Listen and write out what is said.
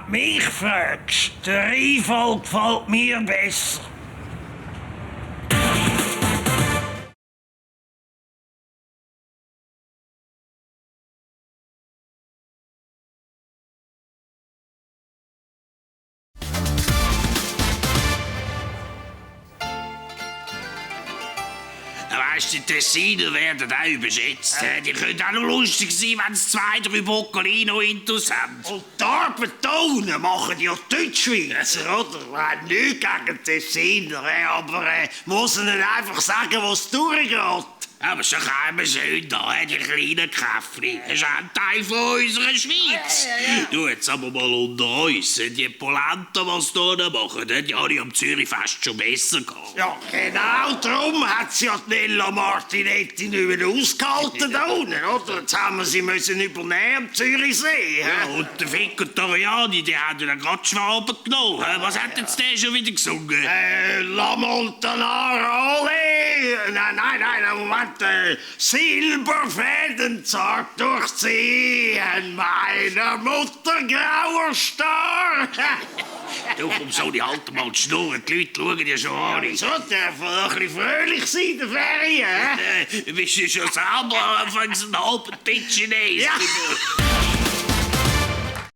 mich fragst, der Rheinfall gefällt mir besser. Weisst du, die Tessiner werden auch überschätzt. Die können auch noch lustig sein, wenn es 2, 3 Boccolino intus haben. Und die Arbeitonen machen ja Deutschschweizer, oder? Nichts gegen Tessiner, aber muss ihnen einfach sagen, was durchgeht. Aber so kommen schön da, die kleinen Käffli. Das ist auch ein Teil von unserer Schweiz. Du, jetzt aber mal unter uns. Die Polenta, was die hier machen, die habe ich am Zürichfest schon besser gehabt. Ja, genau darum hat sie ja die Nella Martinetti nicht mehr ausgehalten da unten, oder? Jetzt haben wir sie müssen übernehmen am Zürichsee. Ja, und der Victoriani, die hat ja gerade Schwaben genommen. Was hat jetzt der schon wieder gesungen? La Montanara, ole! Nein, Moment. Silberfäden zart durchziehen, meiner Mutter grauer Star. Du, komm so, die halten mal die Schnur. Die Leute schauen ja schon an. So, darf ein bisschen fröhlich sein in der Ferien. Bist du schon selber anfangs einen halben Tisch Chinesisch? Ja.